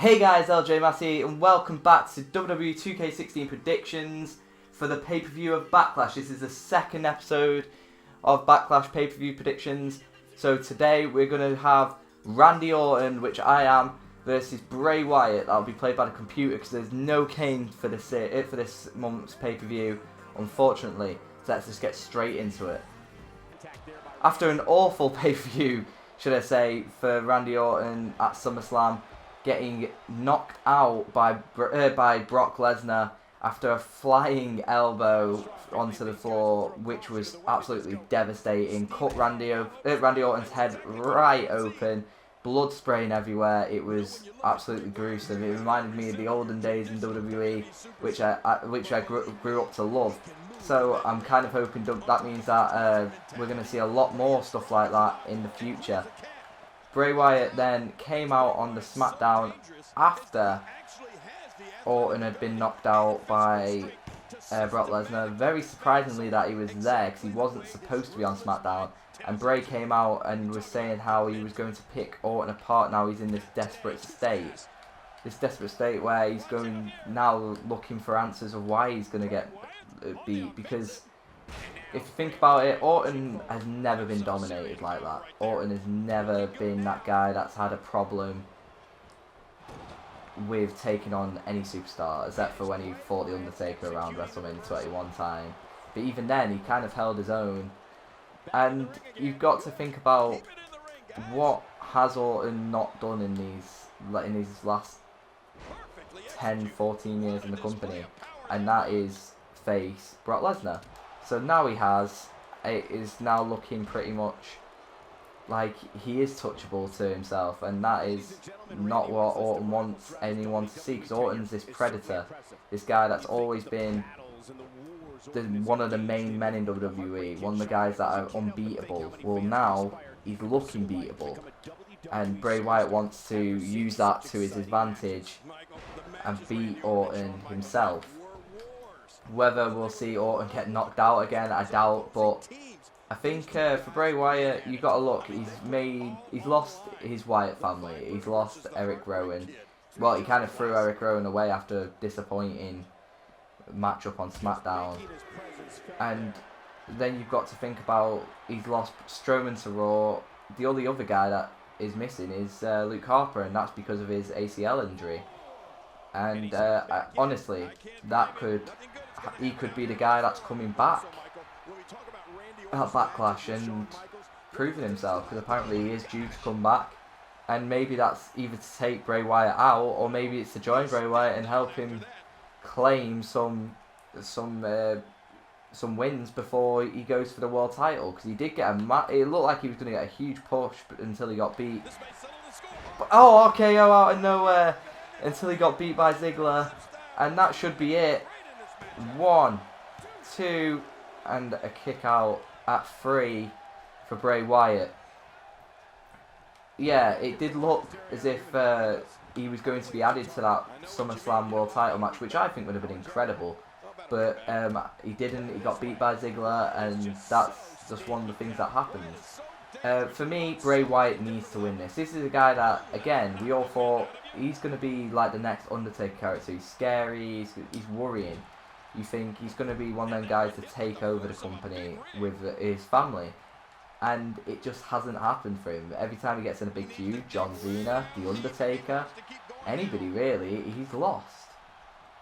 Hey guys, LJ Massey, and welcome back to WWE 2K16 predictions for the pay-per-view of Backlash. This is the second episode of Backlash pay-per-view predictions. So today we're going to have Randy Orton, which I am, versus Bray Wyatt. That'll be played by the computer because there's no Kane for this month's pay-per-view, unfortunately. So let's just get straight into it. After an awful pay-per-view, should I say, for Randy Orton at SummerSlam, getting knocked out by Brock Lesnar after a flying elbow onto the floor, which was absolutely devastating. Cut Randy Orton's head right open, blood spraying everywhere. It was absolutely gruesome. It reminded me of the olden days in WWE, which I grew up to love. So I'm kind of hoping that means that we're going to see a lot more stuff like that in the future. Bray Wyatt then came out on the SmackDown after Orton had been knocked out by Brock Lesnar. Very surprisingly that he was there because he wasn't supposed to be on SmackDown. And Bray came out and was saying how he was going to pick Orton apart. Now he's in this desperate state. This desperate state where he's going now looking for answers of why he's going to get beat. Because if you think about it, Orton has never been dominated like that. Orton has never been that guy that's had a problem with taking on any superstar, except for when he fought The Undertaker around WrestleMania 21 time. But even then, he kind of held his own. And you've got to think about what has Orton not done in these last 10, 14 years in the company, and that is face Brock Lesnar. So now it is now looking pretty much like he is touchable to himself, and that is not what Orton wants anyone to see, because Orton's this predator, this guy that's always been one of the main men in WWE, one of the guys that are unbeatable. Well, now he's looking beatable, and Bray Wyatt wants to use that to his advantage and beat Orton himself. Whether we'll see Orton get knocked out again, I doubt, but I think for Bray Wyatt, you've got to look, he's lost his Wyatt family, he's lost Eric Rowan. Well, he kind of threw Eric Rowan away after a disappointing matchup on SmackDown. And then you've got to think about, he's lost Strowman to Raw. The only other guy that is missing is Luke Harper, and that's because of his ACL injury. And honestly, he could be the guy that's coming back at Backlash and proving himself, because apparently he is due to come back. And maybe that's either to take Bray Wyatt out, or maybe it's to join Bray Wyatt and help him claim some wins before he goes for the world title, because he did get it looked like he was going to get a huge push until he got beat. But, RKO out of nowhere until he got beat by Ziggler, and that should be it. 1, 2, and a kick out at 3 for Bray Wyatt. Yeah, it did look as if he was going to be added to that SummerSlam World Title match, which I think would have been incredible. But he didn't. He got beat by Ziggler, and that's just one of the things that happens. For me, Bray Wyatt needs to win this. This is a guy that, again, we all thought he's going to be like the next Undertaker character. He's scary, he's worrying. You think he's going to be one of them guys to take over the company with his family. And it just hasn't happened for him. Every time he gets in a big feud, John Cena, The Undertaker, anybody really, he's lost.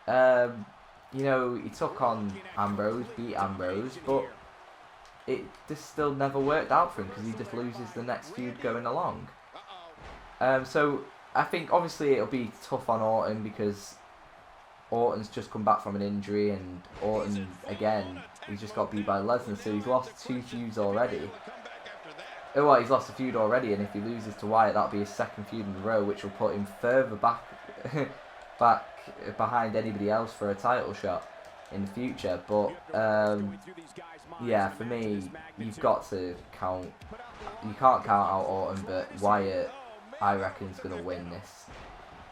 You know, he took on Ambrose, beat Ambrose, but it just still never worked out for him because he just loses the next feud going along. So I think obviously it'll be tough on Orton because Orton's just come back from an injury, and Orton, again, he's just got beat by Lesnar, so he's lost 2 feuds already. Well, he's lost a feud already, and if he loses to Wyatt, that'll be his second feud in a row, which will put him further back behind anybody else for a title shot in the future. But yeah, for me, you've got to count. You can't count out Orton, but Wyatt, I reckon, is going to win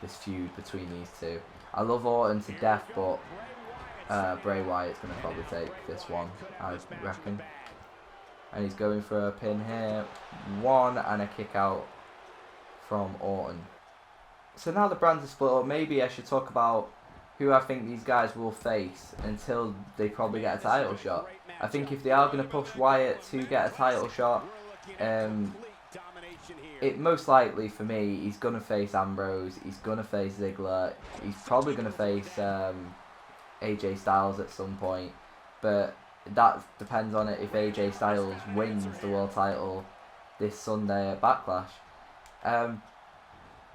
this feud between these two. I love Orton to death, but Bray Wyatt's going to probably take this one, I reckon. And he's going for a pin here. 1 and a kick out from Orton. So now the brands are split up, maybe I should talk about who I think these guys will face until they probably get a title shot. I think if they are going to push Wyatt to get a title shot, it most likely for me, he's going to face Ambrose, he's going to face Ziggler, he's probably going to face AJ Styles at some point, but that depends on it if AJ Styles wins the world title this Sunday at Backlash.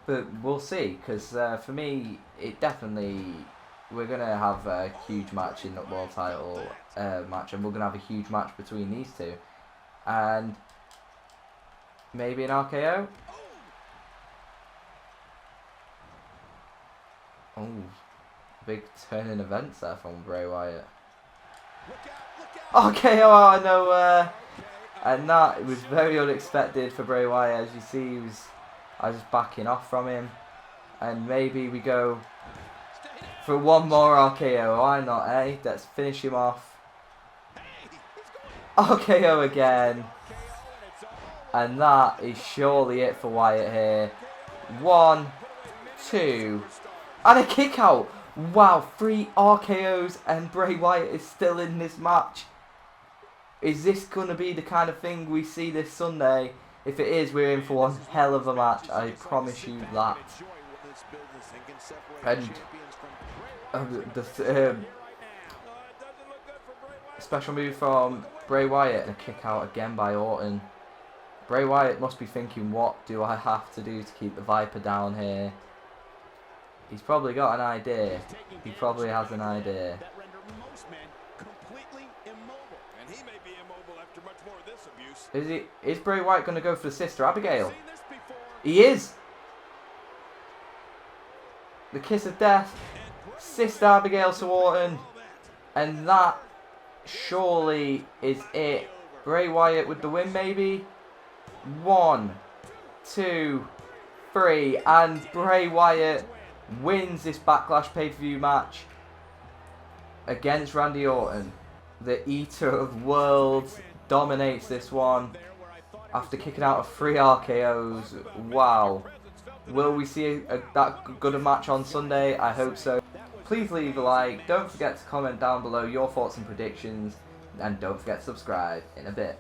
But we'll see, because for me, it definitely, we're going to have a huge match in the world title match, and we're going to have a huge match between these two. And maybe an RKO? Oh, big turn in events there from Bray Wyatt. RKO out of nowhere! And that was very unexpected for Bray Wyatt. As you see, I was just backing off from him. And maybe we go for one more RKO. Why not, eh? Let's finish him off. RKO again. And that is surely it for Wyatt here. 1, 2, and a kick out. Wow, 3 RKOs and Bray Wyatt is still in this match. Is this going to be the kind of thing we see this Sunday? If it is, we're in for one hell of a match. I promise you that. And the special move from Bray Wyatt and a kick out again by Orton. Bray Wyatt must be thinking, what do I have to do to keep the Viper down here? He's probably got an idea. He probably has an idea. Is Bray Wyatt going to go for the Sister Abigail? He is! The kiss of death. Sister Abigail to Orton. And that surely is it. Bray Wyatt with the win, maybe? 1, 2, 3. And Bray Wyatt wins this Backlash pay-per-view match against Randy Orton. The Eater of Worlds dominates this one after kicking out of 3 RKOs. Wow. Will we see that good a match on Sunday? I hope so. Please leave a like. Don't forget to comment down below your thoughts and predictions. And don't forget to subscribe in a bit.